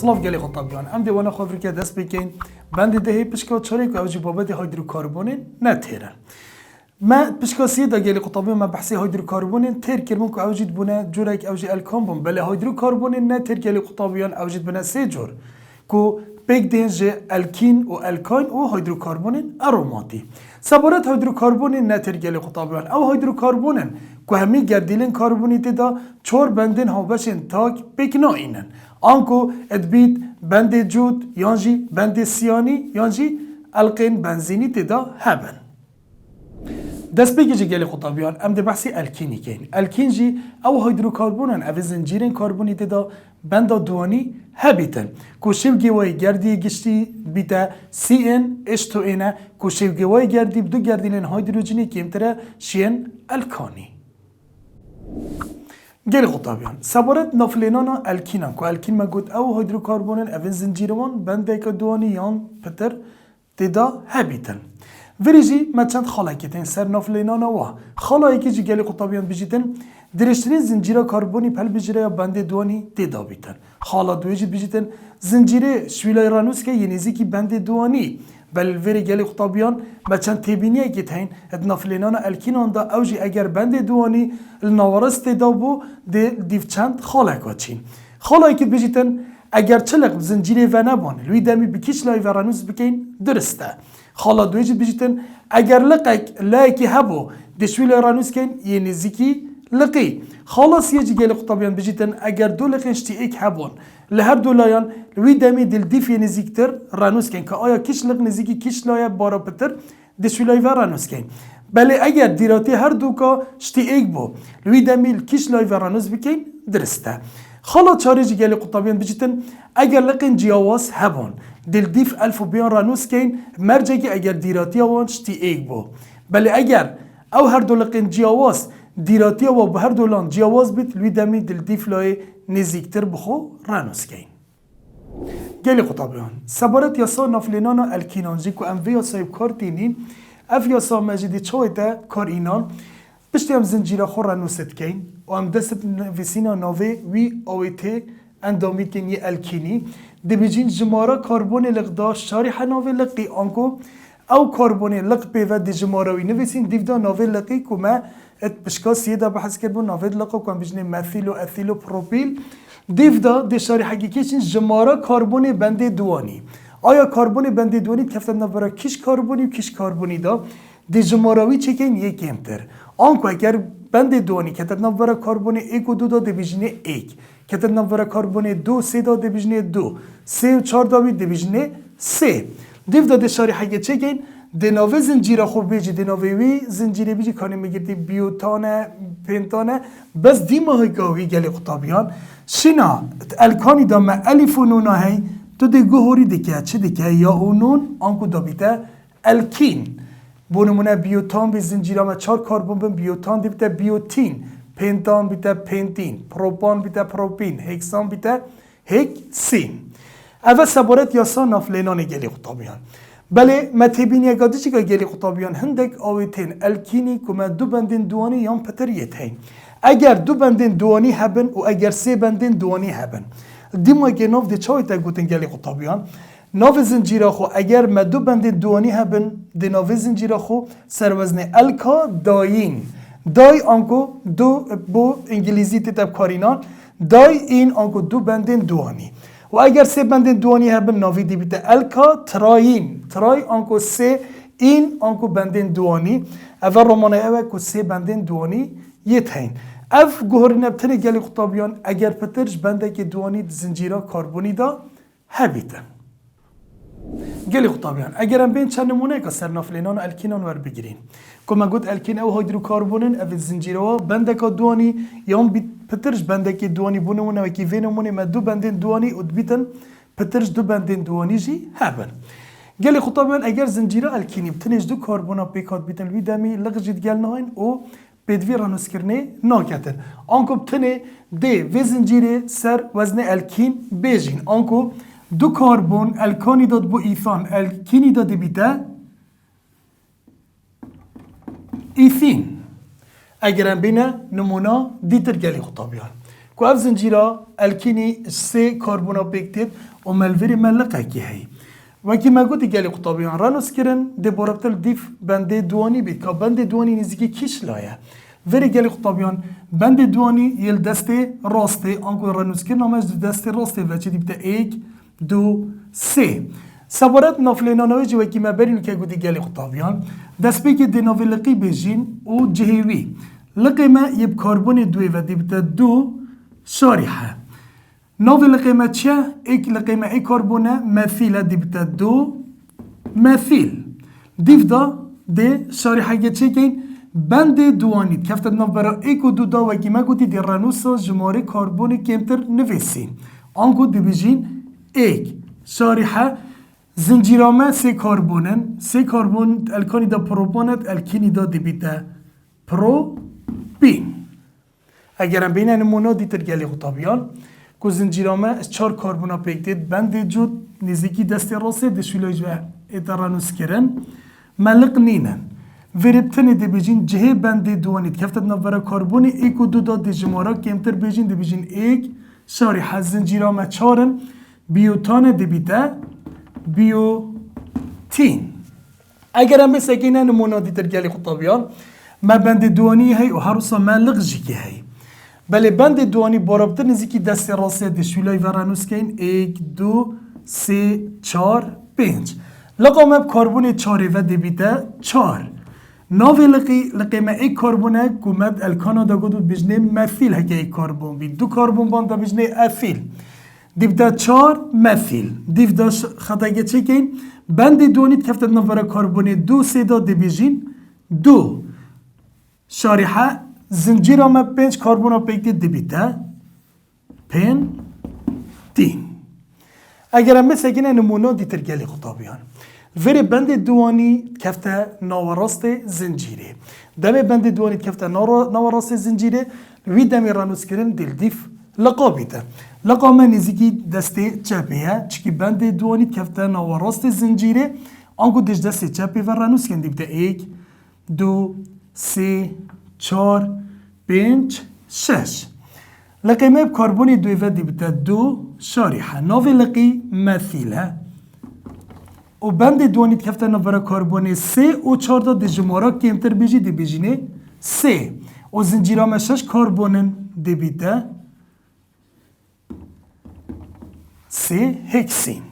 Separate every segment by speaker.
Speaker 1: سلاف گلی خطابیان ام دیوانه خافری که دست بکن بند دهی پشکا چاره که اوجی بابت هیدروکربونین نتیرن ما پشکا سیدا گلی خطابیان ما بحثی هیدروکربونین تیر کرمون که اوجید بونه جوره که اوجی الکام بون بله هیدروکربونین نتیر گلی خطابیان اوجید بونه سه جور کو پیک دنج الکین و الکاین و هیدروکربونین اروماتی سبارت هیدروکربونین نتیر گلی خطابیان او هیدروکربونین که همی گردیلین کربونی تدا چور بندین هاوشین تاک پیک ناینن آنکو ادبیت بند جود یانجی بند سیانی یانجی القین بنزینی تدا هبن دست بگی جی گلی خطابیان ام ده بحثی الکینی کین الکین جی او هیدروکربونن او زنجیرین کربونی تدا بند دوانی هبیتن کوشیو گیوای گردی گشتی بیتا سی ان اشتو اینه کوشیو گیوای گردی بدو گردیلین هیدروجنی کمتره شین الکانی گلی خطابیان سبارت نافلینانا الکینان که الکین ما گود او هیدروکربونن او زنجیروان بنده که دوانی یان پتر تدا هبیتن وریجی ما چند خلاکیتین سر نافلینانا و خلاکی جی گلی خطابیان بجیتن درشترین زنجیره کربونی پل بجیره یا بنده دوانی تدا بیتن خالا دویجی بجیتن زنجیره شویلای رانوس که ینیزی کی بنده دوانی بل وری گلی خطابیان ما چند تبینیه که تاین ادنافلینانا الکینان دا اوجی اگر بند دوانی النوارست دا بو دیو چند خالک چین خالایی که بجیتن اگر چلق زنجیره و نبان لوی دمی بکیش لای ورانوس بکین درسته خالا دویجی بجیتن اگر لقک لایکی هبو دشوی لای رانوس کین یه نزیکی لقی خلاص یه جی گلی خطابیان بجیتن اگر دو لقینشتی ایک هبون لهر دولایان لوی دمی دل دیفی نزیکتر رانوس کن که آیا کش لق نزیکی کش لایه بارا پتر دشولای و رانوس کن بله اگر دیراتی هر دو که شتی ایک بو لوی دمی کش لای و رانوس بکن درسته خلا چاری جی گلی خطابیان بجیتن اگر لقین جیاواز هبون دل دیف الف و بیان رانوس کن مرجگی اگر دیراتی وان شتی ایک بو بله اگر او هر دو لقین جیاواز دیراتی و به هر دولان جیاواز بیت لوی دمی دل دیف لای نزیکتر بخو رانوس کن گلی خطابیان سبارت یاسا نافلینانا الکینانجی که ام ویا صاحب کار دینین اف یاسا مجیدی چوی تا کار اینان پشتی هم زنجیره خور رانوست کن و ام دست ویسینا ناوی وی آویته اندامی کن یه الکینی دی بجین جمارا کربون لقدار شاری حناوی لقی آنکو او کربون لق پیوه دی جماراوی نویسین دیودا ناوی لقی که ما ات بشکا سیدا بحث کربون ناوی لقو که بجنه مثیل و اثیل و پروپیل دیودا دی شاری حقیقیشین جمارا کربون بنده دوانی آیا کربون بنده دوانی کفتن نبرا کش کربونی و کش کربونی دا دی جماراوی چکین یک کمتر آنکو اگر بنده دوانی کتر نبرا کربون ایک و دو دا دی بجنه ایک کتر نبرا کربون دو سه دا دی بجنه دو سه و چار دا بی دی بجنه سه دیودا دی شاری حقیقی چکین دناوی زنجیره خوب بیجی دناوی وی زنجیره بیجی کانی میگیردی بیوتانه پنتانه بس دی ماهی گاوی گلی خطابیان شنا الکانی دا ما الف و نونا هی تو دی گوهوری دیکه چه دیکه یا اونون آنکو دا بیته الکین بونمونه بیوتان بی زنجیره ما چار کربون بین بیوتان دی بیته بیوتین پنتان بیته پنتین پروپان بیته پروپین هکسان بیته هکسین اول سبارت یاسا نافلینان گلی خطابیان بله متبینی اگادی چی که گلی خطابیان هندک آویتین الکینی که ما دو بندین دوانی یان پتریت هین اگر دو بندین دوانی هبن و اگر سه بندین دوانی هبن دیما که ناف دی چای تا گوتن گلی خطابیان ناف زنجیره خو اگر ما دو بندین دوانی هبن دی ناف زنجیره خو سروزن الکا داین دای آنکو دو بو انگلیزی تتب کارینان دای این آنکو دو بندین دوانی و اگر سه بندین دوانی هبن ناوی دی بیته الکا تراین ترای آنکو سه این آنکو بندین دوانی اول رومانه اوه که سه بندین دوانی یه تین اف گوهری نبتنی گلی خطابیان اگر پترش بنده که دوانی زنجیره کربونی دا هبیتن گلی خطابیان اگر هم بین چند نمونه که سر نافلینان الکینان ور بگیرین که من گفت الکین او هیدروکربونن او زنجیره ها بنده که دوانی یا پترش بنده که دوانی بونمونه و که وینمونه ما دو بندین دوانی ادبیتن پترش دو بندین دوانی جی هبن گلی خطابیان اگر زنجیره الکینی بتنش دو کربونا پیکات بیتن وی دمی لغجید گل نهاین او بدوی رانوس کرنه ناکتن آنکو بتنه ده و زنجیره سر وزن الکین بیجین آنکو دو کربون الکانی داد بو ایثان الکینی داد بیته ایثین اگرم بینه نمونه دیتر گلی خطابیان که که اف زنجیرا الکینی سه کاربونا پیکتید و ملوری ملقه کی هی وکی ما گوتی گلی قطابیان رانوس کرن ده برابطل دیف بنده دوانی بید که بنده دوانی نزدیکی کیش لایه وری گلی قطابیان بنده دوانی یل دست راسته آنکو رانوس کرن همش دست راسته و چه دیبته 1 2 3 سبارت نافلینانوی جو وکی ما برین که گوتی گلی قطابیان دست بی که ده نافل لقی بیجین و جهوی لقی ما یب کاربون دوی و دیبته 2 شارحه نوفي القيمة تشا إك القيمة إي كربونة مثيلة دي بتا دو مثيل ديف دا دي شارحة كين بند دواني كفت نوفرا إيكو دو دا وكي ما قوتي دي رانوسا جماري كربوني كيمتر نفسي أنكو دي بيجين إيك شارحة زنجيرامة سي كربونن سي كربون الكاني دا بروبونت الكيني دا دي بتا بروبين اگرم بین نمونه دیتر گلی خطابیان که زنجیرامه 4 کاربونا پیکتید بند جود نزدیکی دست راسته دشویلای جو اترانوس کرن ملق نینن وربتن دی بیجین جه بند دوانید کفتت نوبرا کاربونی ایک و دو داد دی جمارا کمتر بیجین دی بیجین ایک شارح زنجیرامه 4 بیوتان دی بیده بیوتین اگرم بسکین نمونه دیتر گلی خطابیان ما بند دوانی هی و هروسا ملق جی که هی بله بند دوانی بارابطر نزدیکی دست راسته دشویلای ورانوس کین 1 2 3 4 5 لقام اب کاربون 4 و دبیته 4 ناوی لقیمه ای کاربونه کومد الکانا دا گودود بجنه مثیل هکه ای کاربون بید دو کاربون بان دا بجنه افیل دیبده 4 مثیل دیبده خطا چه کین بند دوانید کفتت نوبره کاربون 2 3 دا دبیجین 2 شارحه زنجیر ما 5 کاربونا پیکتی دبیته 5 تین اگر هم بسگینه نمونه دیتر گلی خطابیان وری بند دوانی کفته ناوراست زنجیره دم بند دوانی کفته ناوراست زنجیره وی دمی رانوس کرن دل دیف لقابیده لقام نزیکی دسته چپیه چکی بند دوانی کفته ناوراست زنجیره آنگو دش دسته چپی و رانوس کن دیبته 1 2 3 4 5 6 لقيمة بكربوني دوي فدي بتا 2 شارحة نوفي لقي مثيلة وبند دواني تكفتا نوفرا كربوني 3 و 4 دي جمارا كيمتر بيجي دي بيجيني 3 و زنجيرا ما 6 كربونن دي بتا 3 هكسين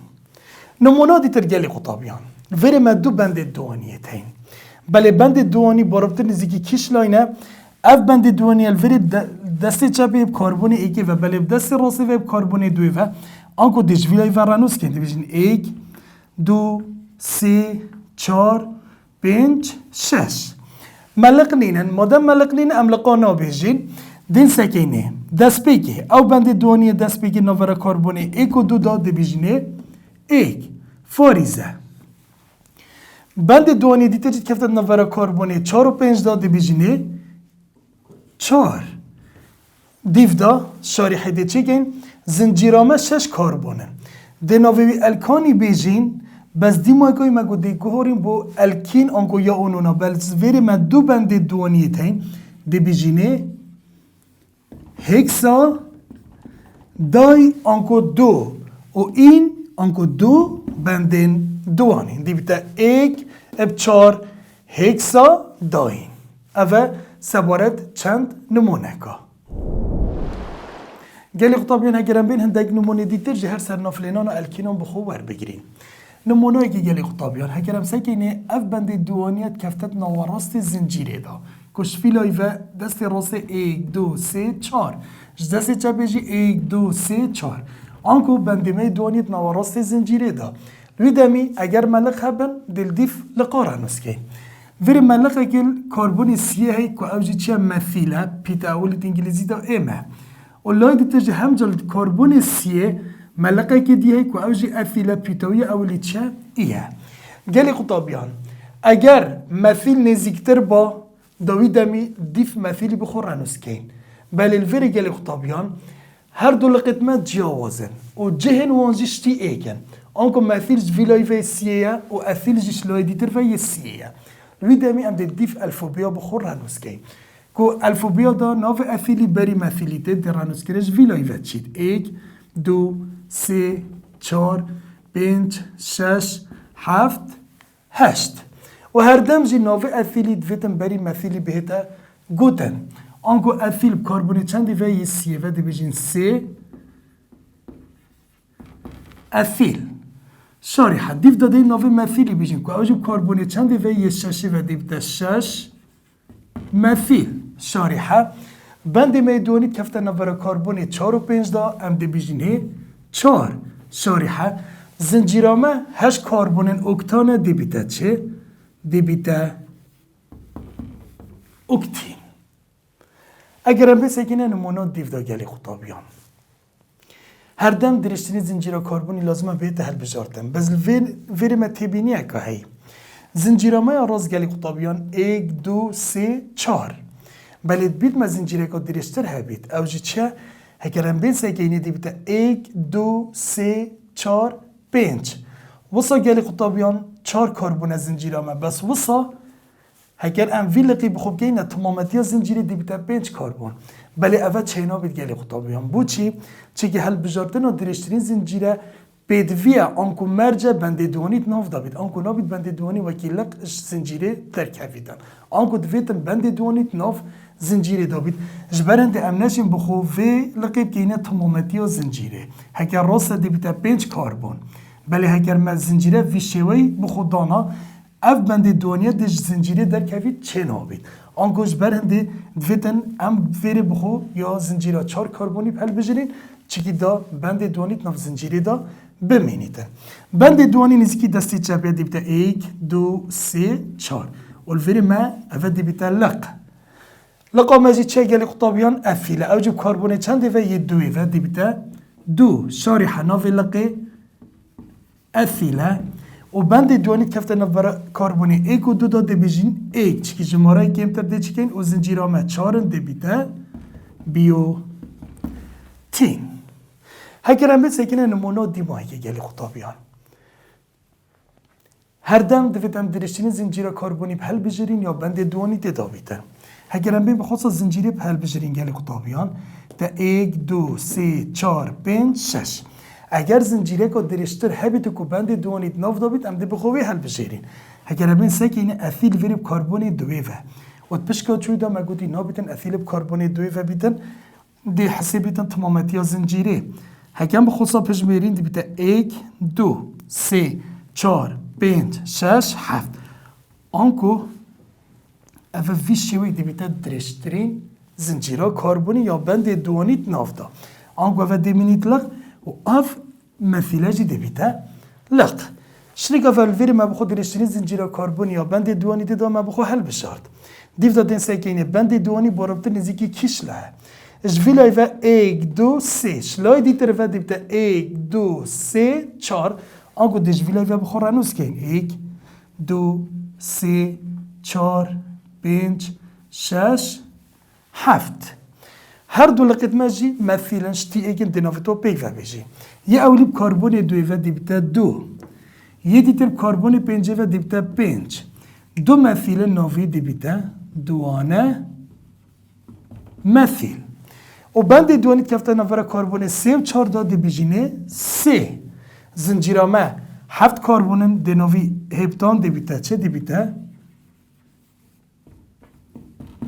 Speaker 1: نمونا دي ترجالي خطابيان فيري ما دو بند دوانيتين بله بند دوانی بارابطر نزدیکی کش لاینه اف بند دوانی الوری دست چپی کاربون ایکی و بله دست راستی و کاربون دوی و آنکو دجویلای و رانوس کنده بیشین 1 2 3 4 5 6 ملق نینن مادم ملق نین املقا نابیجین دین سکینه دست پیکی او بند دوانی دست پیکی نوورا کاربون ایک و دو داد بیشینه 1 فاریزه بند دوانی دیتر چید کفتت نوورا کاربونی 4 و 5 دا دی بیجینه 4 دیف دا شاریحه دی چی گین زنجیرامه 6 کاربونه دی نووی الکانی بیجین بس دی مایگوی مگو دی گوهاریم بو الکین آنگو یا اونونا بلز ویری ما دو بند دوانی تین دی بیجینه هکسا دای آنگو دو و این آنگو دو بندین دوانین دی بیتا 1 اب 4 هکسا داین اوه سبارت چند نمونه که گلی خطابیان اگرم بین هندگ نمونه دیتر جه هر سر نافلینان و الکینان بخو ور بگیرین نمونه اگه گلی خطابیان اگرم سکینه اف بند دوانیت کفتت ناوراست زنجیره دا کشفیلای و دست راست 1 2 3 4 دست چپیجی 1 2 3 4 آنکو بندیمه دوانیت ناوراست زنجیره دا ویدمی اگر ملق هبن دل دیف لقاره نسکه وری ملق اگل کاربون سیه هی که اوجی چه مثیله پیتا اولت انگلیزی دا ایمه و لای دیتر هم جل کاربون سیه ملق اگل دی هی که اوجی اثیله پیتاوی اولی چه ایه گلی خطابیان اگر مثیل نزیکتر با داویدمی دیف مثیلی بخور نسکه بل الوری گلی خطابیان هر دو لقیتمت جیاوازن و جهن وانجشتی ایکن آنکو مثیل ویلای و سیه و اثیل جش لای دیتر و سیه روی دمی ام دیف الفوبیا بخور رنوس که کو الفوبیا دا ناو اثیلی بری مثیلیته درانوس کرش ویلای وچید 1 2 3 4 5 6 7 8 و هر دم جی ناو اثیلی دویتن بری مثیلی بهتا گوتن آنکو اثیل کربونی چندی و یه سیه و دی بجین 3 اثیل شارحه دیو داده ناو مثیلی بجین که اوجب کربونی چندی و یه ششی و دی بتا 6 مثیل شارحه بند میدونید کفته نوبر کربونی 4 و 5 دا ام دی بجینه 4 شارحه زنجیرامه 8 کربونین اکتانه دی بیتا چه؟ دی بیتا اکتین اگر ام بسکنه نمونه دیو دا گلی خطابیان هر دم درشتنی زنجیرا کربونی لازمه بیت هل بجارتن بس ویر ما تبینیه که هی زنجیرامه راز گلی خطابیان 1 2 3 4 بلید بیت ما زنجیره که درشتر هبید او جی چه هکرم بین سکنی دی بیتا 1 2 3 4 5 وصا گلی خطابیان 4 کربون زنجیرامه بس وصا هکر ام وی لقی بخوب گینه تمامتی زنجیری دی بیتا 5 کربون بله اول چینا بید گلی خطابیان بو چی که هل بجارتن و درشترین زنجیره بدویه آنکو مرجع بنده دوانیت ناف دابید آنکو نابید بنده دوانی وکیلق زنجیره ترکیدن آنکو دویتن بنده دوانیت ناف زنجیره دابید جبرند امنشین بخو و لقیب گینه تمامتی و زنجیره هکر راست دی بیتا 5 کربون بله هکر ما زنجیره وی شوی بخو دانا اف بنده دوانیه دش زنجیره در کوید چه نابید آنگوش برهنده دویتن ام ویره بخو یا زنجیره 4 کربونی پل بجرین چکی دا بنده دوانیت ناف زنجیره دا بمینیده بنده دوانی نزیکی دستی چپیه دیبتا 1 2 3 4 والویره ما اوه دیبتا لقا مجید چه گلی خطابیان افیله او جو کربونه چنده و یه دوی و دیبتا 2 شاری حناف لقه افیله و بند دوانی کفته نبرا کربونی 1 و 2 داده بیجین 1 چکی جماره کمتر ده چکین و زنجیرامه 4 ده بیتا بیو تین هکرم بید سکنه نمونه دیمایی که گلی خطابیان هر دم دویتم درشتین زنجیره کربونی پهل بجرین یا بند دوانی ده دابیتن هکرم بید بخواست زنجیره پهل بجرین گلی خطابیان ده 1 2 3 4 5 6 اگر زنجیره که درشتر هبیت کو بند دوانیت ناف دابید ام ده بخوی حل بجرین هکرم بید سکنه اثیل ویرب کربونی دوی و پشکا چوی دا مگودی نابیتن اثیل کربونی دوی و بیتن دی حسابیتن تمامتی زنجیره هکم بخصوصا پشمیرین دی بیتا 1 2 3 4 5 6 7 آنکو اوه ویشیوی دی بیتا درشترین زنجیره کربونی یا بند دوانیت ناف دا آنکو اوه دیمینیت لق و اف مثیله جی دی بیتا لق شریک اوه الویری ما بخو درشترین زنجیره کربونی یا بند دوانیت دا ما بخو حل بشارد دیو دا دین ساکینه بند دوانی بارابطر نزیکی کش لها جویل ایوه 1 2 3 شلای دیتر و دیبتا 1 2 3 4 آنگو دی جویل ایوه بخور رنوز کن 1 2 3 4 5 6 7 هر دو لقیت مجی مثلا شتی ایگن دینافتو پیوه بیجی یه اولیب کربون دوی و دیبتا 2 یه دیتر کربون 5 و دیبتا 5 دو مثلا ناوی دیبتا دوانه مثل و بند دوانیت کفته نفر کربون 3 و 4 داده بیجینه 3 زنجیرامه 7 کربونن دنوی هپتان دی بیتا چه دی بیتا؟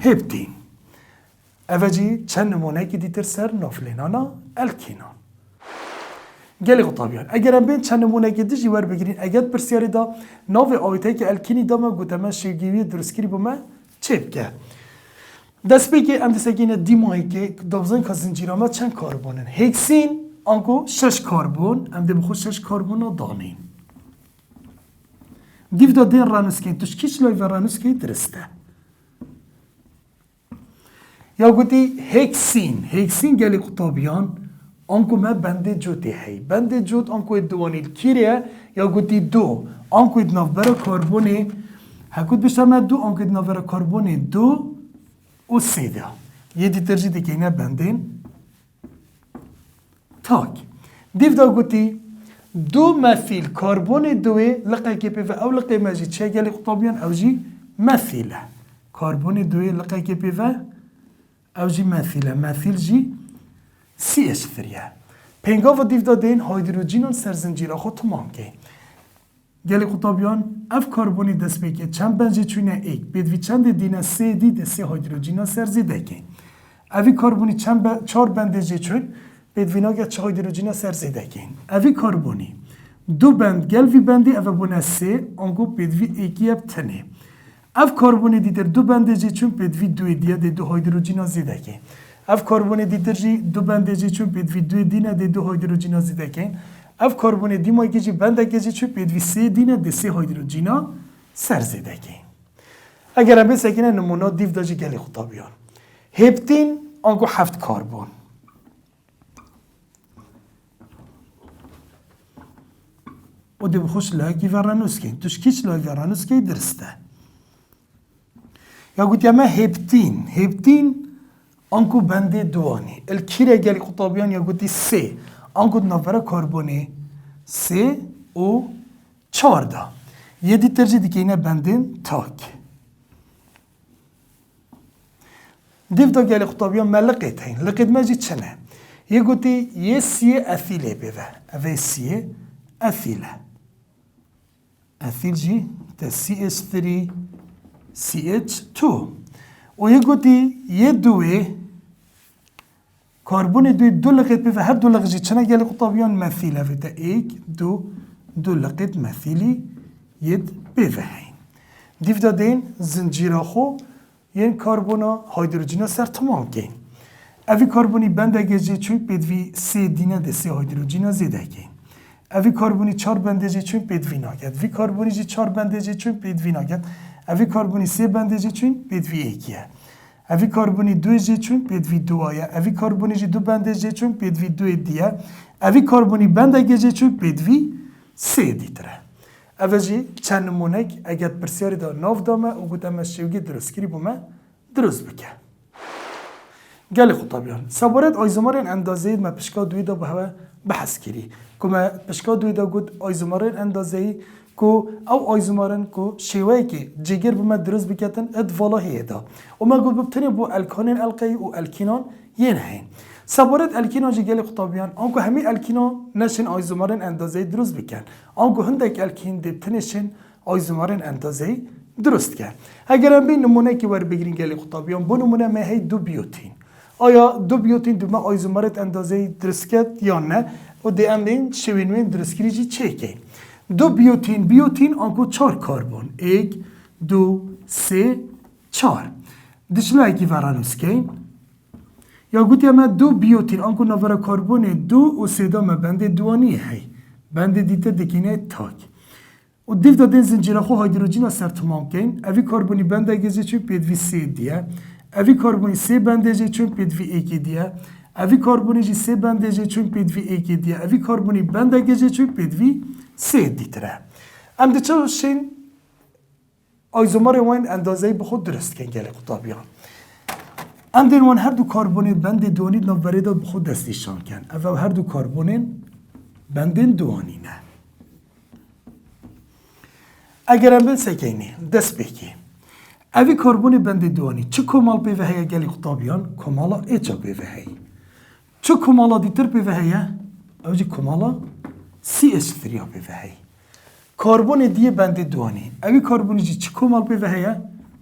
Speaker 1: هپتین اوجی چند نمونه که دیتر سر نافلینانا الکینان گلی خطابیان اگر هم بین چند نمونه که دیجی ور بگیرین اگر پرسیاری دا ناو آویتایی که الکینی دا ما گوتمه شیگیوی درستگیری با چه بگه دست بگی ام دستگینه دیمایی که دوزن که زنجیرامه چند کربونن هکسین آنکو 6 کربون ام ده بخود 6 کربون دانین دیو دا دین رانوسکین توش کش لای و رانوسکی درسته یا گوتی هکسین گلی قطابیان آنکو ما بنده جوتی هی بنده جوت آنکو دوانیل کیره یا گوتی 2 آنکو ادناف برا کربونه هکوت بشتر دو آنکو ادناف برا کربونه 2 و 3 ده یه دیترجی دیگه اینه بندین تاک دیو دا گوتی 2 مثیل کربون دوی لقه که پیوه او لقه مجید چه گلی خطابیان او جی مثیله کربون دوی لقه که پیوه او جی مثیله مثیل جی سی اچ فریه پنگا و دیو دادین هیدروژن سر زنجیره خود تمام که گلی قطابیان اف کربونی دست بگه چند بنجی چونه ایک بدوی چند دینه سه دید سه هیدروژن سر زیده که اوی کربونی چند چهار بندجی چون بدوی ناگه چه هیدروژن سر زیده که اوی کربونی دو بند گل وی بندی او بونه سه آنگو بدوی ایکی اب تنه اف کربونی دیدر دو بندجی چون بدوی دوی دیه ده دو هیدروژن زیده که اف کربونی دیدر جی دو بندجی چون بدوی دوی دینه ده دو هیدروژن زیده که اف کربون دیمای که جی بنده که جی چه بدوی سه دینه ده سه هیدروژن سر زیده که اگر هم بسکنه نمونه دیو داجی گلی خطابیان هپتین آنگو 7 کربن و دی بخوش لاکی ورانوس که توش کیچ لاکی ورانوس که درسته یا گوتی اما هپتین آنگو بنده دوانی الکیره گلی خطابیان یا گوتی سه آنگو نفره کربونه سه و 14 یه دیترجی دیگه اینه بندین تاک دیو دا گلی خطابیان ملقیت هین لقید مجید چنه یه گوتی یه سیه اثیله بیوه اوه سیه اثیله اثیل جی تا CH3 CH2 و یه گوتی یه دوه کربون دو لقيت بيفا هر دو لقيت چنه گلی قطابیان مثیله و تا ایک دو لقيت مثیلی ید بيفا هین دیو دادین زنجیره خو ین کربونا هیدروژن سر تمام کن اوی کربونی بنده گجی چون بدوی سه دینه ده سه هیدروژن زیده کن اوی کربونی 4 بنده جی چون بدوی ناگد وی کربونی جی 4 بنده جی چون بدوی ناگد اوی کربونی 3 بنده جی چون بدوی ایکیه اوی کربونی 2 جی چون بدوی 2 آیا اوی کربونی جی 2 بنده جی چون بدوی 2 دیه اوی کربونی بنده گجی چون بدوی 3 دیتره اوه جی چند نمونک اگر پرسیاری دا ناف دامه و گوتم از شوگی درست کری بومه درست بکه گلی خطابیان سوارت آیزمارین اندازه ما پشکا دوی دا به بحث کری که ما پشکا دوی دا گوت آیزمارین اندازه که او آیزمارین که شوی که جگر بومه درست بکتن اد والا هیدا و ما گوت ببتنی بو الکانین القی و الکینان یه نهین سوارت الکینا جی گلی خطابیان آنکو همی الکینا نشین آیزومارین اندازه درست بکن آنکو هندک الکین دبتنشین آیزومارین اندازه درست کن اگر هم بین نمونه که ور بگیرین گلی خطابیان بو نمونه مهی دو بیوتین آیا دو بیوتین دو ما آیزومارت اندازه درست کرد یا نه و دی امدین شوینوین درست کری جی چه که دو بیوتین آنکو 4 کربن 1 2 3 4 دشلا اکی ورانوس کن یا گوتی اما دو بیوتین آنکو نوارا کربون دو و سیدا ما بند دوانی هی بند دیتا دکینه تاک و دیو دادن زنجیره خو هیدروژن سر تمام کن اوی کربونی بند اگزی چون پیدوی 3 دیه اوی کربونی 3 بند جی چون پیدوی 1 دیه اوی کربونی جی 3 بند جی چون پیدوی 1 دیه اوی کربونی بند اگزی چون پیدوی 3 دیتره ام دیچه شین آیزومار وین اندازه بخود درست کن گلی قطابیان اندین وان هر دو کربونین بند دوانی نوبره دا بخود دستیشان کن او هر دو کربونین بندین دوانی نه اگر هم بین سکینی دست بکی اوی کربون بند دوانی چه کمال بیوه هیا گلی خطابیان کمالا ایچا بیوه هی چه کمالا دیتر بیوه هیا او جی کمالا CH3 بیوه هی کربون دیه بند دوانی اوی کربونی جی چه کمال بیوه هیا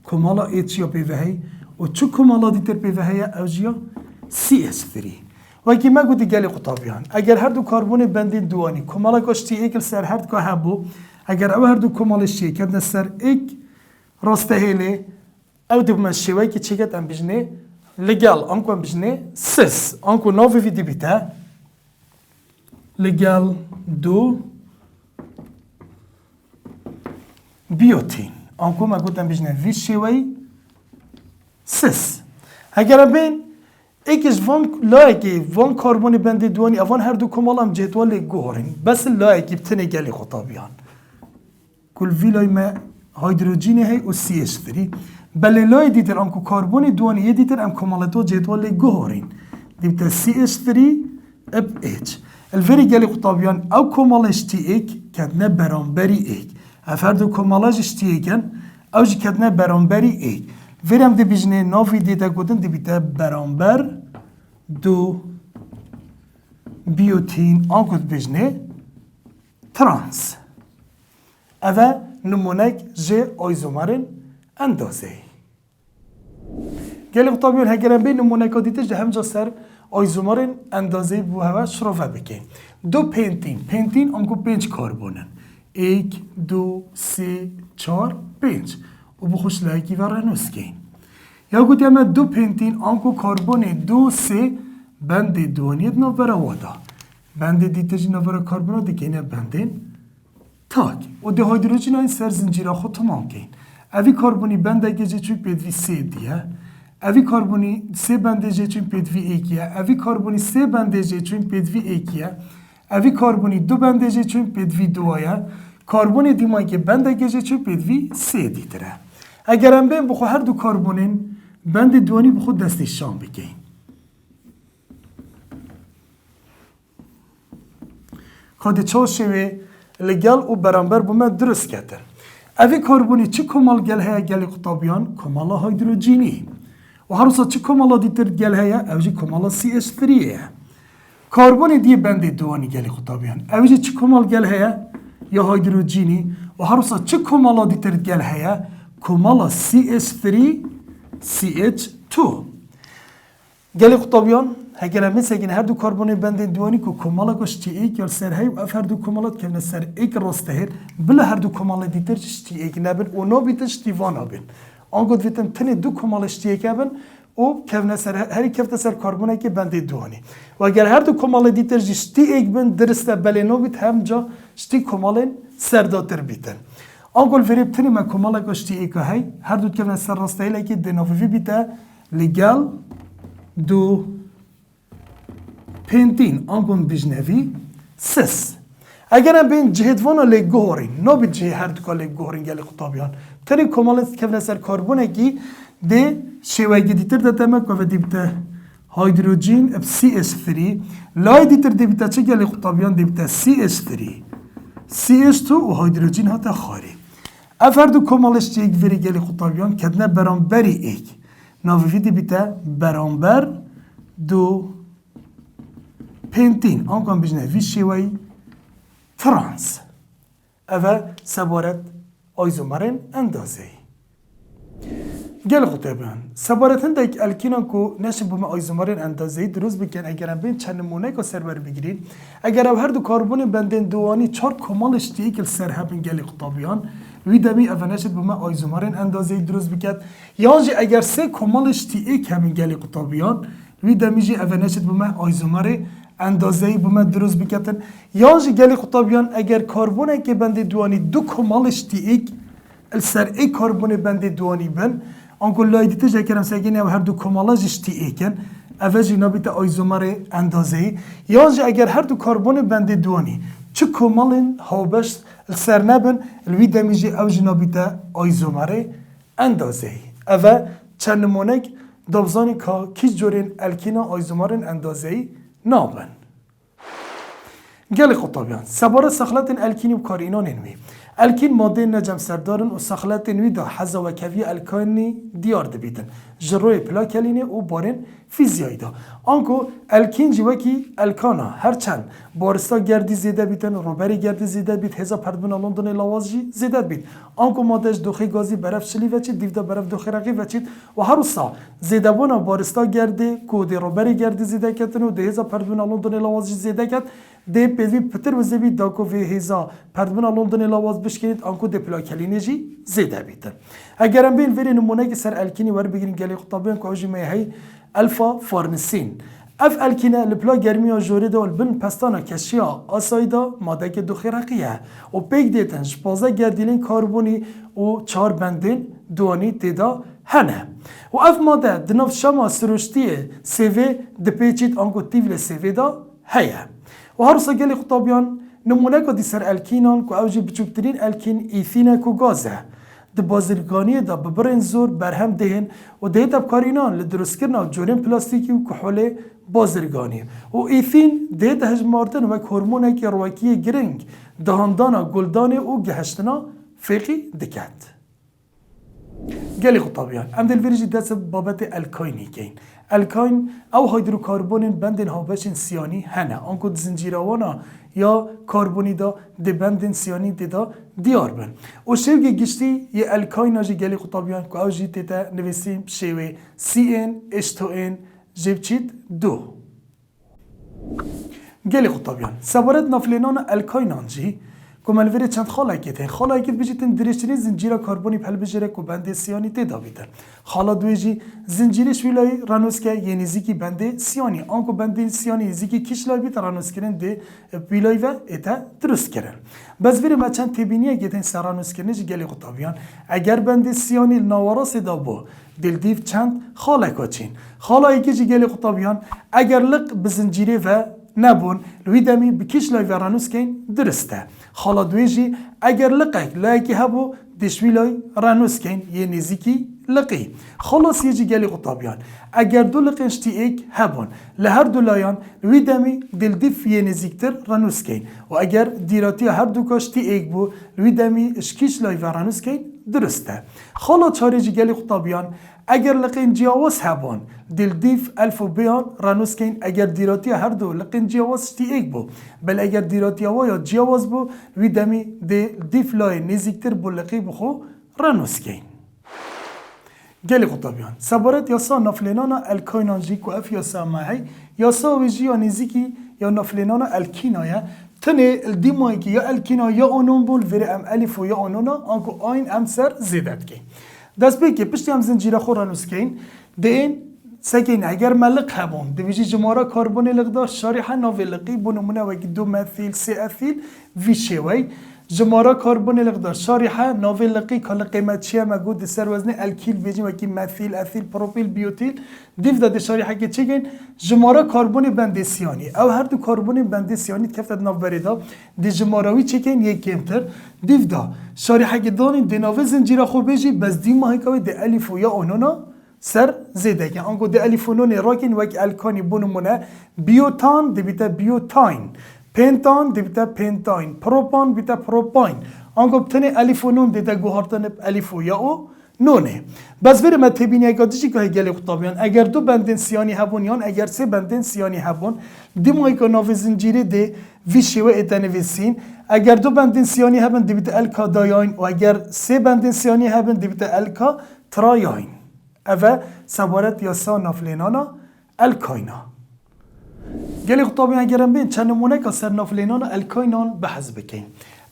Speaker 1: کمالا ایچا بیوه هی و چه کمالا دیتر بیوه هیا او جیا CH3 و اگه ما گودی گلی خطابیان اگر هر دو کربون بند دوانی کمالا کشتی ایکل سر هر که هبو اگر او هر دو کمالش چیه کردن سر ایک راسته هیله او دو من شوی که چیکت ام بجنه لگل آنکو ام بجنه سس آنکو ناوی ویدی بیتا لگل دو بیوتین آنکو ما گوتم بجنه وی شوی سس اگر بین ایکش وان لایکی وان کربون بند دوانی اوان هر دو کمال ام جدول گوهرین بس لایکی بتنه گلی خطابیان کل ویلای ما هیدروژن هی و CH3 بله لای دیتر آنکو کربون دوانی یه دیتر ام کمالتو جدول گوهرین دیبتا CH3 اب H الفری گلی خطابیان او کمالش تی ایک کدنه برانبری ایک افر دو کمالش تی ایکن او جی کدنه برانبری ایک ویرم دی بیجنه نافی دیتا گوتن دی بیتا برانبر دو بیوتین آنکوت بیجنه ترانس. اوه نمونک جه آیزومارن اندازه. گلی خطابیون هگرم بین نمونک دیتش ده همجا سر آیزومارن اندازه بو هوا شرافه بکن. دو پنتین آنکو 5 کربنن. 1 2 3 4 5 و بخوش لایکی و رنوس کن. یا گوتی همه دو پنتین آنکو کربن 2 3 بند دوانیت نوبره وادا. بند دیتش نوبره کربن دیگه بندین تاک. و ده هیدروژن این سر زنجیره خود تمام کن. اوی کربنی بند گیجه چون پیدوی 3 دیه. اوی کربنی 3 بند گیجه چون پیدوی 1 اوی کربنی 3 بند گیجه چون پیدوی 1 اوی کربنی 2 بند گیجه چون پیدوی 2 کربن دیمایی که بند گیجه چون پیدوی 3 دیتره. اگر هم بین بخو هر دو کربنین بند دوانی بخو دستش شام بکن. خواهد چه شوه لگل و برانبر بومه درست کتر. اوی کربنی چه کمال گل هیا گلی قطابیان؟ کمال هیدروژنی. و هر روزا چه کمال دیتر گل هیا؟ اوجی کمال CH3 کربن دی بند دوانی گلی قطابیان. اوجی چه کمال گل هیا؟ یا هیدروژنی. و هر روزا چه کمال دیتر گل هیا؟ کمال CH3 CH2 گلی قطابیان هگر همه سگین هر دو کربن بند دوانی کو کمال گشتی ایک یا سر هی و هر دو کمالات که نه سر ایک راسته هر بله هر دو کمال دیتر شتی ایک نبن و نو بیت شتی وانا بین آنگود ویتم تنی دو کمال شتی ایک بن و که نه سر هری کفت سر کربن که بند دوانی و اگر هر دو کمال دیتر شتی ایک بن درسته بله نو بیت هم جا شتی کمال سر داتر بیتن آنگول فریب تنی من کمال گشتی ایک هی هر دو که نه سر راسته هی لکی دنوفی بیته لگال دو پنتین آنکون بیجنوی سس. اگر هم بین جهتوانا لگوهرین نبی جه هر دو کال لگوهرین گلی خطابیان تری کمالت که نسر کربونه کی ده شوایی دیتر داده مک و دیبته هیدروژن اب CH3 لای دیتر دیبته چه گلی خطابیان دیبته CH3 CH2 و هیدروژن هاته خاری. افر دو کمالش چه یک وری گلی خطابیان کدنه برانبری ایک ناوی دیبته برانبر دو پنتین آنکان بیجنه وی شوی فرانس اوه سبارت آیزومارن اندازه گل خطابیان سبارت هنده ایک الکینان کو نشن بوم آیزومارن اندازه درست بکن اگر بین چند نمونه که سر بر بگیرین اگر هر دو کربن بندن دوانی 4 کمالش دیگه سر هبن گل خطابیان وی دمی اوه نشد بوم آیزومارن اندازه درست بکن یانجی اگر 3 کمالش دیگه هبن گل خطابیان وی دمیجی اوه نشد بوم آیزومارن اندازه‌ای بومه درست بکتن یانجی گلی خطابیان اگر کربونه که بند دوانی 2 کمالش دیگ السر ای کربون بند دوانی بن آنکو لایدیته جا کرم سگین او هر دو کمالاش دیگن اوجی نابیت آیزومار اندازه‌ای یانجی اگر هر دو کربون بند دوانی چه کمالن هاوبش السر نبن الوی دمیجی اوجی نابیت آیزومار اندازه‌ای اوه چند نمونک دابزانی که کیش جورین الکینا آیزومارن اندازه‌ای نابن گل خطابیان سباره سخلات الکینی و کارینان نوی الکین ماده نجم سردارن و سخلات نوی دا حزا و کوی الکانی دیار دبیدن جروی پلاکلینی و بارن فیزیایی دا آنکو الکین جوکی الکانا هرچند بارستا گردی زیده بیتن روبری گردی زیده بیت هزا پردبون لندن لوازجی زیده بیت آنکو مادهش دوخی گازی برف شلی وچید دیودا برف دوخی رقی وچید و هر روزا زیده بونا بارستا گردی کودی روبری گردی زیده کتن و ده هزا پردبون لندن لوازجی زیده کت ده پیوی پتر و زبی داکو وی هزا پردبون لندن لواز بشکنید آنکو ده پلاکلینیجی زیده بیتن اگرم بین وری نمونه که سر الکینی ور بگیرین گلی خطابیان که آجی میهی الفا فارنسین اف الکینه لپلا گرمی و جوری دول بن پستانا کشیا آسایدا ماده که دو خرقیه و پیک دیتن شپازه گردیلین کربونی و 4 بندین دوانی تیدا هنه و اف ماده دناف شما سروشتیه سیوی دپیچید آنکو تیویل سیوی دا هیه و هر سا گلی خطابیان نمونه که دی سر الکینان که اوجی بچوکترین الکین ایثینه که گازه د بازرگانی دا ببرین زور برهم دهن و دهید ابکارینان لدرست کرنا جورین پلاستیکی و کحول بازرگانی و ایثین دهید هجماردن و هورمونه که رواکی گرنگ دهاندانا گلدان و گهشتنا فقی دکت گلی خطابیان ام دل ویرجی دست بابت الکاینی کین الکاین او هیدروکربن بندن هاوشن سیانی هنه آنکو زنجیروانا یا کربونی دا دی بندن سیانی دا دیار بن و شوگی گشتی یه الکاین آجی گلی خطابیان که او جی تیتا نویسیم شوی CN H2N جبچید 2 گلی خطابیان سوارد نفلینان الکاین آنجی که ملویر چند خالایکت هن خالایکت بجیتن درشتری زنجیرا کربونی پل بجره که بند سیانی تیدا بیتن خالا دویجی زنجیرش ویلای رانوس که یه نزیکی بند سیانی آنکو بند سیانی نزیکی کشلای بیت رانوس کرن ده ویلای و اتا درست کرن بس ویره ما چند تبینیه گیتن سر رانوس کرنه جی گلی خطابیان اگر بند سیانی ناوراس دا بو دلدیف چند خالایکا چین خالایکی جی گلی خطابیان اگر لق بزنجیره و نبون لوی دمی بکیش لای ورانوس کین درسته خالا دویجی اگر لقک لایکی هبو دشوی لای رانوس کین یه نزیکی لقی خلاص یه جی گلی خطابیان اگر دو لقنش تی ایک هبون لهر دو لایان لوی دمی دلدیف یه نزیکتر رانوس کین و اگر دیراتی هر دو کاش تی ایک بو لوی دمی اشکیش لای ورانوس کین درسته خالا چاری جی گلی خطابیان اگر لقین جیاواز هبون دلدیف الف و بیان رانوس کین اگر دیراتی هر دو لقین جیاواز تی ایک بو بل اگر دیراتی هوا یا جیاواز بو وی دمی دلدیف لای نزیکتر بو لقی بخو رانوس کین گلی خطابیان سبارت یاسا نفلینانا الکاینانجی که اف یاسا ماهی یاسا ویجی یا نزیکی یا نفلینانا الکینایا تنه الدیمایی که یا الکینا یا آنون بول ویره ام الف و یا آنونا آنکو آین ام سر زیدت کین دست بگی پشتی هم زنجیره خور رانوس کین دین سکین اگر ملق هبون دویجی جمارا کربون لقدار شارحه ناوی لقی بونمونه وگی 2 مثیل 3 اثیل وی شوی جمارا کربون لقدار شارحه ناوی لقی کل قیمت چیه مگود سر وزن الکیل بیجی وگی مثیل اثیل پروپیل بیوتیل دیو داده شارحه که چی گین جمارا کربون بند سیانی او هر دو کربون بند سیانی کفتت ناو بریدا دی جماراوی چی گین یک کمتر دیو دا شارحه که دانین دی ناوی زنجیره خو بیجی بس دی ماهی کوی دی الف و یا آنونا سر زیده که آنگو دی الیفونون راکین وک الکانی بونمونه بیوتان دی بیتا بیوتاین پنتان دی بیتا پنتاین پروپان بیتا پروپاین آنگو بتنی الیفونون دیتا گوهارتن الیف و یا او نونه بس ویره ما تبینی اگه دیشی که گلی خطابیان اگر 2 بندن سیانی هبون یان اگر 3 بندن سیانی هبون دی مایی که ناو زنجیره دی ویشی و اتنویسین اگر 2 بندن سیانی هبون دی بیتا الکا دایاین و اگر 3 بندن سیانی هبون دی بیتا الکا ترایاین اوه سوارت یاسا نفلینانا الکاینا گلی خطابی اگرم بین چند نمونه که سر نفلینانا الکاینان بحث بکن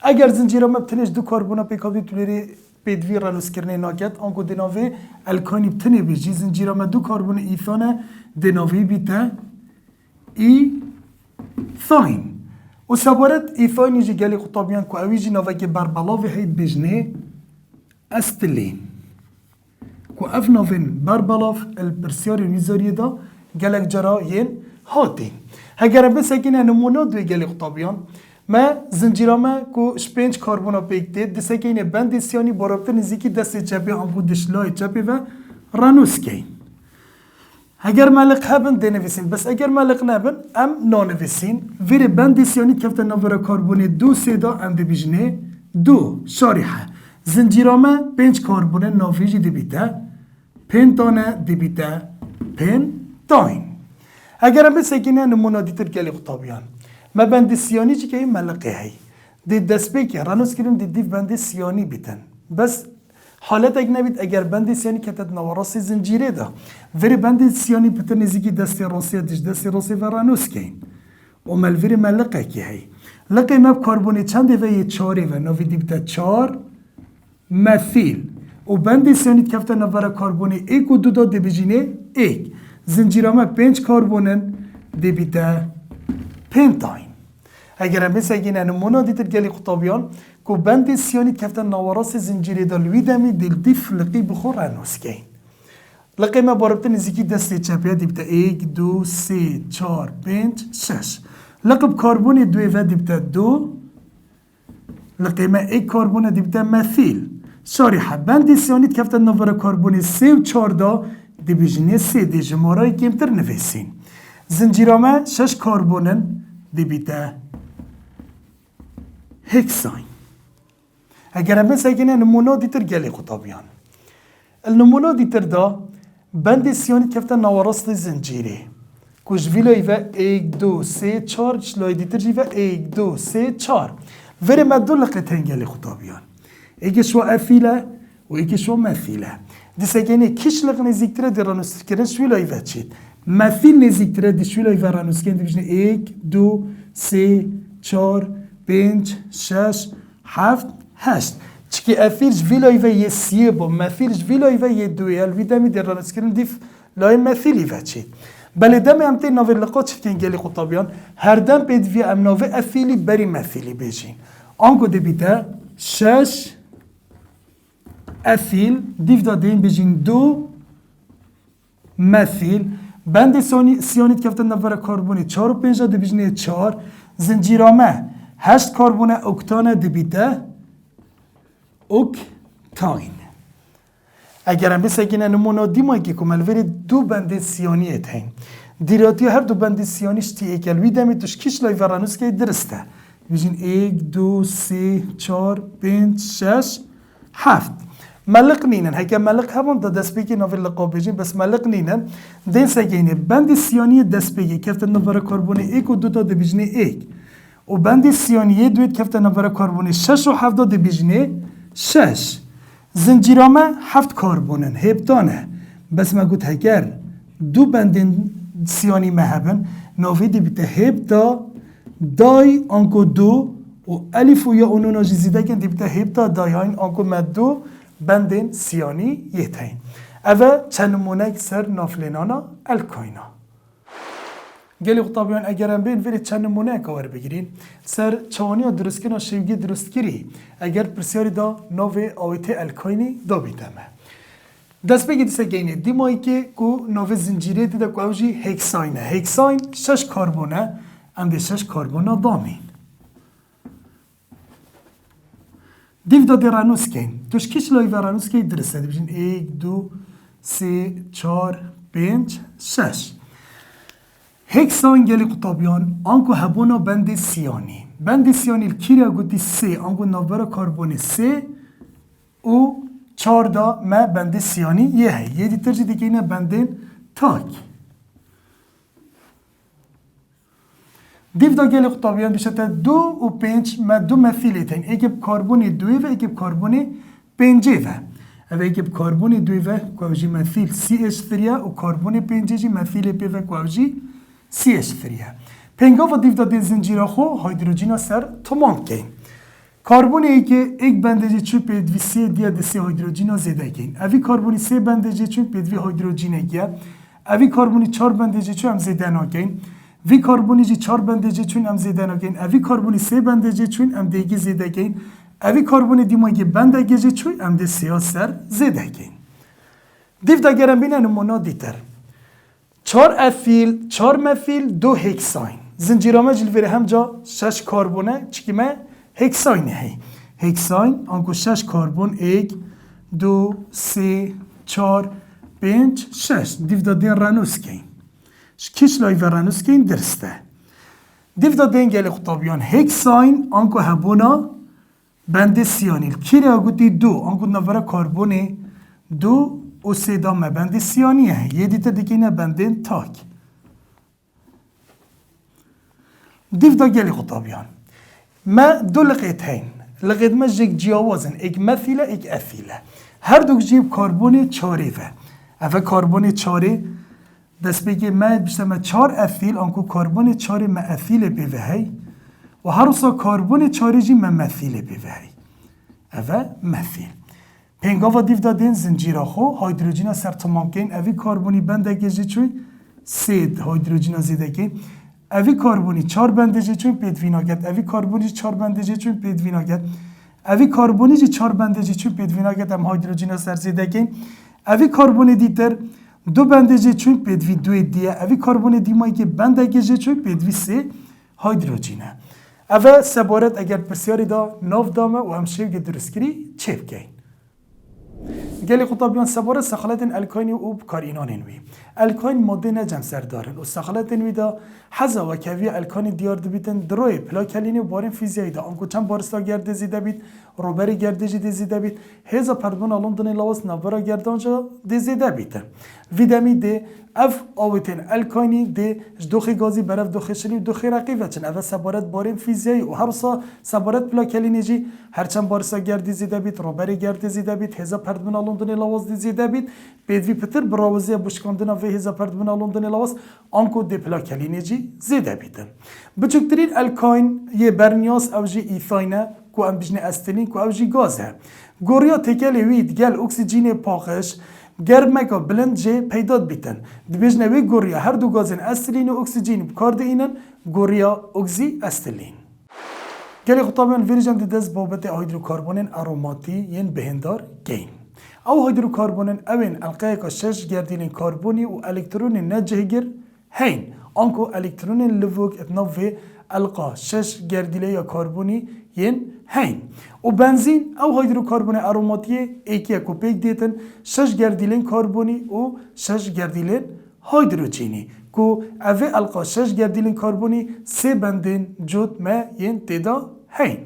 Speaker 1: اگر زنجیره مبتنش 2 کربونا پیکابی تولیری پیدوی رانوس کرنه ناکت آنکو دناوی الکانی بتنه بیجی زنجیره ما 2 کربون ایثانه دناوی بیتا ایثاین و سوارت ایثاینی جی گلی خطابیان که اویجی ناوی که بربلاوی هید بجنه استلین کو اف نوین بربلاف البرسیار ویزاری دا گلک جرا ین هاتین اگر بسکینه نمونه دوی گلی خطابیان ما زنجیرامه کو شپنج کربونا پیکته دسکینه بند سیانی برابطه نزیکی دست چپی همبو دشلای چپی و رانوس کین اگر ملق هبن دنویسین بس اگر ملق نبن ام نانویسین ویره بند سیانی کفته نوره کربون 2 سیدا ام دی بیجنه 2 شارحه زنجیرامه 5 کربون ناویجی دی بیته پنتانه دی بیته پنتاین اگر هم بسکنه نمونه دیتر گلی خطابیان ما بند سیانی چی که این ملقه هی دی دست بکی رانوس کرن دی دیف بند سیانی بیتن بس حالت اگه نبید اگر بند سیانی کتت نواراسی زنجیره ده وری بند سیانی بیتن نزیکی دست راسی دیش دست راسی و رانوس کن و ملوری ملقه که هی لقه مب کربونی چنده و یه 4 و نوی دی بیته 4 مثیل و بند سیانی کفته نوره کربونی 1 و 2 دا دی بیجینه 1 زنجیرامه 5 کربونن دی بیته پنتاین اگر هم بسگینه نمونه دیتر گلی خطابیان که بند سیانی کفتن نواراس زنجیره دلوی دمی دل دیف لقی بخور رانوس کین لقی ما باربتن نزیکی دستی چپیه دیبتا 1 2 3 4 5 6 لقب کربونی 2 و دیبتا 2 لقی ما 1 کربون دیبتا مثیل شارحه بند سیانی کفتن نواره کربونی 3 و 4 دا دی بیجنه 3 دی جمارای کمتر نویسین زنجیرامه 6 کربونن دی بیتا هکساین اگر هم بسکنه نمونه دیتر گلی خطابیان النمونه دیتر دا بند سیانی کفته نوراست زنجیره کش ویلای و 1 2 3 4 شلای دیتر جی و 1 2 3 4 وره مدو لقیت هنگلی خطابیان ایکش و افیله و ایکش و مثیله دیسگینه کش لق نزیکتره دی رانوس کردن شویلای و چید مثیل نزیکتره دی شویلای و رانوس کردن دیوشنه 1 2 3 4 5 6 7 8 چکی افیلش ویلای و یه سیه با مثیلش ویلای و یه دوی الویدمی دی رانوس کردن دیف لای مثیلی و چید بله دم هم تی نوی لقات شد که انگلی خطابیان هر دم پیدوی ام نوی افیلی بری مثیلی بیشین آنگو دی بیده 6 افیل دیف دادیم بیشین 2 مثیل بند سیانیت کفتن نفر کربونی 4 و 5 دی بیشینه 4 زنجیرامه 8 کربون اکتانه دی بیده اکتاین اگر هم بسگینه نمونه دیمایی که کمال وری دو بند سیانی هین دیراتی هر دو بند سیانیش تی ایکل وی دمی توش کش لای ورانوس که درسته بیشین 1 2 3 4 5 6 7 ملق نینن هکه ملق همون دا دست بگی نوی لقا بیشین بس ملق نینن دین سگینه بند سیانی دست بگی کفت نوبر کربون 1 و 2 تا دی بیشینه 1 و بند سیانی دوید کفت نوبر کربون 6 و 7 دی بیشینه 6 زنجیرامه 7 کربونن هبتانه بس ما گوت هکر دو بندن سیانی مهبن نوی دی بیته هبتا دای آنکو دو و الف و یا اونونا جزیده کن دی بیته هبتا دایاین آنکو مد دو بندن سیانی یتین اوه چند نمونه سر نافلینانا الکوینا گلی خطابیان اگرم بین ولی چند نمونه کار بگیرین سر چوانی ها درست کن و شیوگی درست کری اگر پرسیاری دا نوی آویت الکوینی دا بیدمه دست بگی دیسه گینه دیمایی که کو نوی زنجیره دیده که اوجی هکساینه هکساین 6 کربونه ام دی 6 کربونه دامین دیو دا دی رانوس کن توش کش لای رانوس که درسته دی بشین 1 2 3 4 5 6 هکساین گلی قطابیان آنکو هبونا بند سیانی بند سیانی الکیره گوتی 3 آنکو نوبر کربون 3 و 4 دا ما بند سیانی یه دیتر جی دیگه اینه بند تاک دیو دا گلی قطابیان بشته 2 و 5 ما دو مثیلی تین ایک کربون 2 و ایک کربون 5 و اوه ایک کربون 2 و کوجی مثیل CH3 و کربون 5 جی مثیل پی و کوجی CH3 پنگا و دیو دادین زنجیره خو هیدروژن سر تمام کن کربون ای که یک بندجی چون پیدوی سی دیا دسی هیدروژن زیده کن اوی کربونی سه بندجی چون پیدوی هیدروژن گیا اوی کربونی 4 بندجی چون هم زیده نکن وی کربونی جی 4 بندجی چون هم زیده نکن اوی کربونی سه بندجی چون هم دیگه زیده کن اوی کربونی دیمایی بندجی چون هم دسی سر زیده کن دیو داگرم بینن نمونه دیتر 4 افیل 4 مثیل 2 هکساین زنجیرامه جلویره هم جا 6 کربونه چکی ما هکساینه هی هکساین آنکو 6 کربون 1 2 3 4 5 6 دیو دادین رانوس کن کش لای و رانوس کن درسته دیو دادین گل خطابیان هکساین آنکو هبونا بند سیانیل کیره آگوتی 2 آنکو نوره کربون 2 و سه دام بند سیانیه یه دیتر دیگه اینه بندین تاک دیو دا گلی خطابیان ما دو لقیت هین لقیت ما جیک جیاوازن ایک مثیله ایک افیله هر دو جیب کربون 4 و اوه کربون 4 دست بگه ما بیشتر ما 4 افیل آنکو کربون 4 ما افیل بیوه هی و هر سا کربون 4 جی ما مثیل بیوه هی اوه مثیل پنگا و دیو دادین زنجیره خو هیدروژن سر تمام کن اوی کربونی بندگی جی چوی 3 هیدروژن زیده کن اوی کربونی 4 بندجی چون پیدویناگت اوی کربونی 4 بندجی چون پیدویناگت اوی کربونی جی 4 بندجی چون پیدویناگت هم هیدروژن سر زیده کن اوی کربونی دیتر 2 بندجی چون پیدوی 2 دیه اوی کربونی دیمایی که بندگی جی چون پیدوی 3 هیدروژنه اوه سبارت اگر پرسیاری دا ناف دامه و همشه که درست کری چیپ کن گلی خطابیان سباره سخالت الکاینی و کارینان انوی الکاین ماده نجم سر دارن و سخالت انوی دا حزا و کوی الکانی دیار دبیتن دروی پلاکلینی و بارن فیزیایی دا آنکو چند بارستا گرده زیده بید روبری گردجی دی زیده بیت هزا پردبون لندن لواس نبرا گردانجا دی زیده بیتن ویدمی دی اف آوتین الکانی دی جدوخی گازی برف دوخی شلی دوخی رقیب وچن اف سبارت باریم فیزیایی و هرسا سبارت پلا کلینیجی هرچند بارسا گردی زیده بیت روبری گردی زیده بیت هزا پردبون لندن لواس دی زیده بیت بدوی پتر براوزی بشکاندن و هزا پردبون لندن لواس آنکو دی پلا کلینیجی زیده بیتن بچکترین الکاین یه برنیاس او جی ایثاینه کو ام بجنه استلین کو او جی گازه گوریا تکلی وید گل اکسیژن پاکش گرمک بلند جه پیداد بیتن دبیجنه وی گوریا هر دو گازن استلین و اکسیژن بکارده اینن گوریا اکسی استلین گلی خطابیان ویرجان دیدز بابت هیدروکاربونین اروماتی ین بهندار گین او هیدروکاربونین اوین القای که شش گردین کاربونی و الکترون نجهگر هین آنکو الکترون لوگ اتناوه القا شش گردیله یا کاربونی ین هین و بنزین او هیدروکاربون اروماتی ایکی اکو پیک دیتن شش گردیلین کاربونی و شش گردیلین هیدروجینی کو اوه القا شش گردیلین کاربونی سه بندین جود ما ین تیدا هین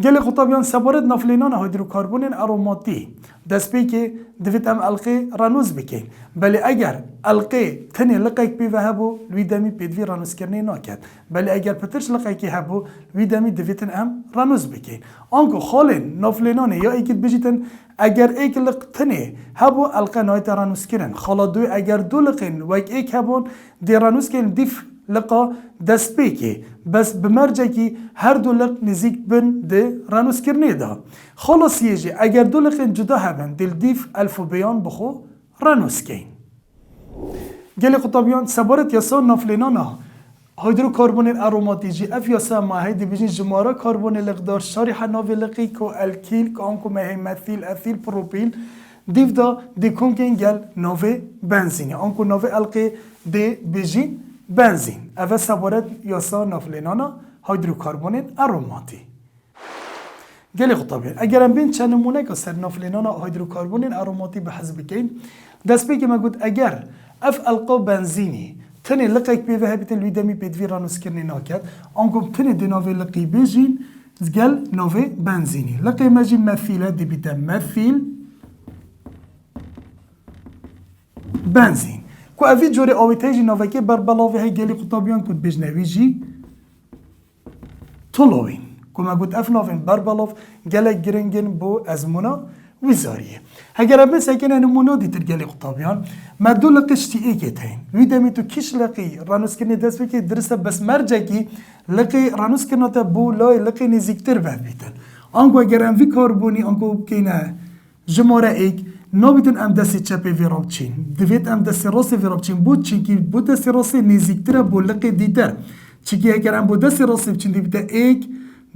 Speaker 1: گل خطابیان سبارت نفلینان هیدروکاربونین اروماتی دست بی که دویت ام القی رانوز بکن بلی اگر القی تنی لقیک بی و هبو لوی دمی پیدوی رانوز کرنی ناکد بلی اگر پترش لقیکی هبو لوی دمی دویتن ام رانوز بکن آنکو خالین نفلینان یا ایکید بجیتن اگر ایک لق تنی هبو القی نایت رانوز کرن خالا دوی اگر دو لقین و ایک هبون دی رانوز کرن دیف لقا دست بیکی بس بمرجه کی هر دو لق نزیک بن ده رانوس کرنه ده خلاص یجی اگر دو لقین جدا هبن دل دیف الف و بیان بخو رانوس کین گلی خطابیان سبارت یاسا نافلینانا هیدروکاربونین اروماتیجی اف یاسا ماهی دی بیجین جمارا کاربون لقدار شارح ناوی لقی کو الکیل که آنکو مهی مثیل اثیل پروپیل دیف دا دی کنگین گل ناوی بنزینی آنکو ناوی القی دی بیجین بنزین اوه سبارت یاسا نافلینانا هیدروکاربونین اروماتی گلی خطابین اگر ام بین چند نمونه که سر نافلینانا هیدروکاربونین اروماتی به حذف بکن دست بگی ما گود اگر اف القا بنزینی تنی لقیک بیوه هبیتن لوی دمی پیدوی رانوس کرنی ناکد آنکم تنی دی ناوی لقی بیجین گل ناوی بنزینی لقی مجی مثیله دی بیتن مثیل بنزین کو اوی جوری آویتیجی ناوکی بر بلاوی های گلی خطابیان کود بجنوی جی طلوین کو ما گود اف ناوین بر بلاو گلک گرنگن بو ازمونا ویزاریه اگر ابن سکنه نمونو دیتر گلی خطابیان ما دو لقشتی ایکی تین وی دمی تو کش لقی رانوس کرنی دست بکی درسته بس مرجه کی لقی رانوس کرنه تا بو لای لقی نزیکتر بد بیتن آنکو اگر ام وی کاربونی آنکو کینه جماره ایک نابیتن ام دستی چپی ویراب چین دویت ام دستی راستی ویراب چین بود چی که بود دستی راستی نزیکتر بو لقی دیتر چی که اگر ام بود دستی راستی بچین دیبیتا ایک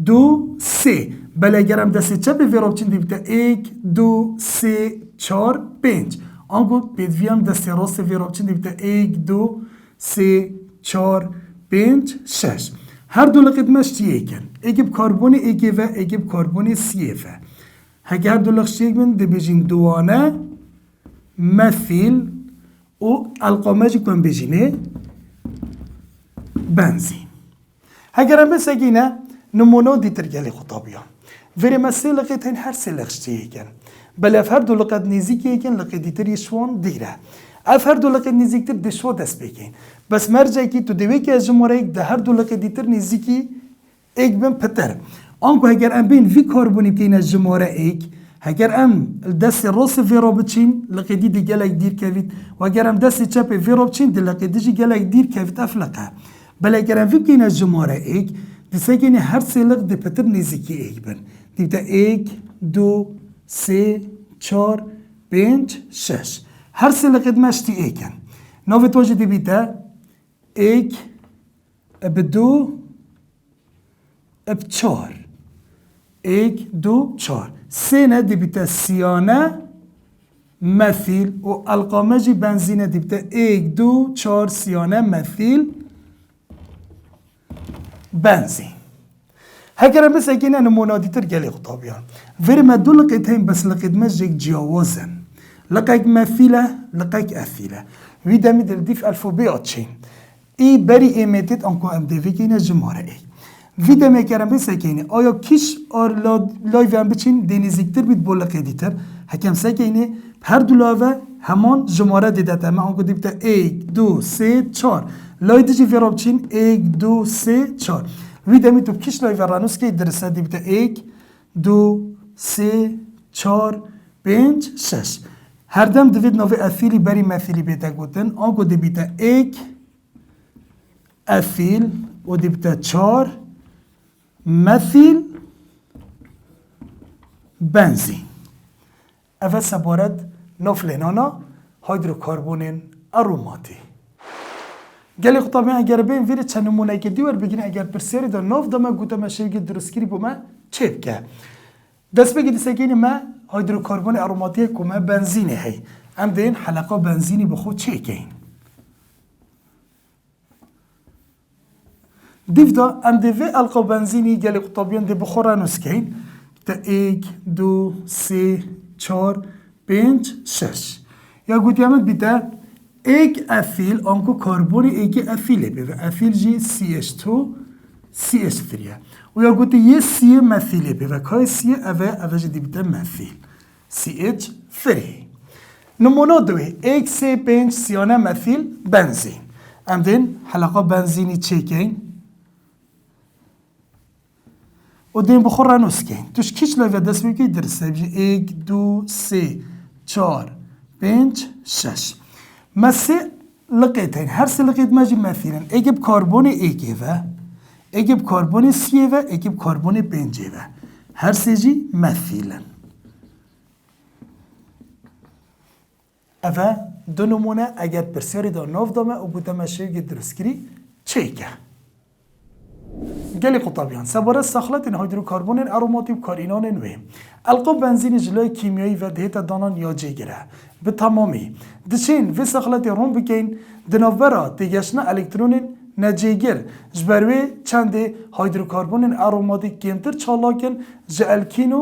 Speaker 1: دو سه بله اگر ام دستی چپی ویراب چین دیبیتا ایک دو سه چار پنج آنگو پیدویم دستی راستی ویراب چین دیبیتا ایک دو سه چار پنج شش هر دو لقید مشتی ایکن ایکب کاربونی ایکی و ایکب کاربونی سیه و هر دو لقشتیک من دی بیجین دوانه مثیل و القامجی کن بیجینه بنزین اگر هم بسگینه نمونه دیتر گلی خطابیان وری مثیل لقید هین هر سه لقشتیکن بله اف هر دو لقید نزیکی ایکن لقید دیتر یشوان دیره اف هر دو لقید نزیکتر دشوا دست بکن بس مرجعی که تو دوی که از جمعه ایک ده هر دو لقید دیتر نزیکی ایک بین پتر آنکو اگر ام بین وی کاربونی بکین از جماره ایک اگر ام دست راست وی را بچین لقیدی دی گلک دیر کوید و اگر ام دست چپ وی را بچین دی لقیدی جی گلک دیر کوید افلقه بل اگر ام وی بکین از جماره ایک دی سگینی هر سه لق دی پتر نزیکی ایک بین دی بیتا ایک دو سه چار پنج شش هر سه لقید مشتی ایکن نوی توجه دی بیتا ایک اب دو اب چار ایک دو چار سینه دی بیتا سیانه مثیل و القامجی بنزینه دی بیتا ایک دو چار سیانه مثیل بنزین هکره مثل اگه نمونه دیتر گلی خطابیان وری ما دو لقیت هیم بس لقیت مجیک جیاوازن لقیت مثیله لقیت اثیله وی دمی دل دیف الفوبیات چین ای بری ایمیتید انکو ام دیوی که اینه جماره ای وی دمه کرم بسکنی آیا کیش لایو هم بچین دینیزیکتر بید بولقه دیتر حکم سکنی هر دو لایو همان جماره دیدت اما آنگو دیبتا 1 2 3 4 لایو دیجی ویراب چین 1 2 3 4 وی دمی تو کیش لایو رانوس که درسته دیبتا 1 2 3 4 5 6 هر دم دوید نوی اثیلی بری مثیلی بیتا گوتن آنگو دیبتا 1 اثیل و دیبتا 4 مثیل بنزین اول سبارد نفلینانا هیدروکربونین اروماتی گلی خطابی اگر بین ویری چند نمونه که دیور بگین اگر پرسیاری دا نف دا ما گوتا ما شویگی درستگیری بو ما چه بکه دست بگی دستگینی ما هیدروکربون اروماتی که ما بنزینه هی ام دین حلقه بنزینی بخود چه کهین دیو دا ام دیوی القا بنزینی گلی خطابیان دی بخورا نسکین تا 1 2 3 4 5 6 یا گوتی همت بیتا ایک اثیل آنکو کربونی ایک اثیله بی و اثیل جی CH2 CH3 و یا گوتی یه سی مثیله بی و که سی اوه جی دی بیتا مثیل CH3 نمونه دوی ایک سی 5 سیانه مثیل بنزین ام دین حلقه بنزینی چیکین و دین بخور نسکین توش کیش لایو دست بگی درسته بجی 1 2 3 4 5 6 مثل لقيتين هر سه لقيت ماجي مثلا اجيب كربون ايجيفا اجيب كربون سيفا اجيب كربون بنجيفا هر سيجي مثلا افا دو نمونه اگر برسياري دا نوف دامه و بودا ماشي درسكري چيكا گلی قطابیان سباره ساخلت این هیدروکربون اروماتی و کارینان نویم القاب بنزین جلوی کیمیایی و دهیت دانان یا جگره به تمامی دچین و ساخلت روم بکین دناورا دیگشنه الکترون نجیگر جبروی چند هیدروکربون اروماتی کمتر چالاکن جه الکینو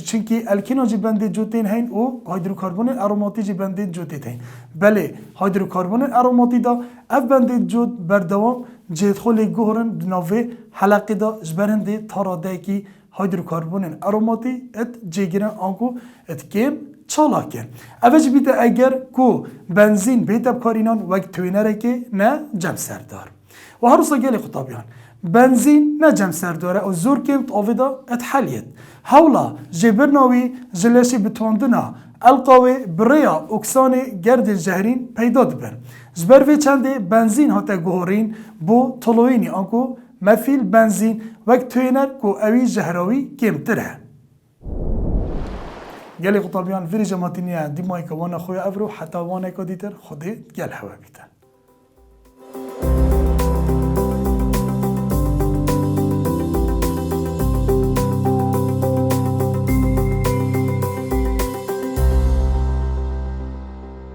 Speaker 1: چونکی الکینو جی بنده جوتین هین و هیدروکربون اروماتی جی بنده جوتین هین بله هیدروکربون اروماتی دا اف بنده جوت بردوام جهت خلی گهرن دناوی حلقه دا جبرنده تاراده کی هیدروکربون اروماتی ات جیگرن آنکو ات کم چالاکن اوج بیده اگر کو بنزین بیده بکارینان وقت توینره که نه جمع سردار و هر روزا گلی خطابیان بنزین نه جمع سرداره و زور کمت آویدا ات حلیت حولا جبرناوی جلشی بتواندنا القاوی بریا اکسان گرد جهرین پیدا دبن جبر وی چنده بنزین هاته گهورین بو طلوینی آنکو مثیل بنزین وقت توینر کو اوی جهراوی کمتره گلی خطابیان ویری جماعتینیه دیمایی که وانا خوی افرو حتی وانا که دیتر خودی گل هوا بیتن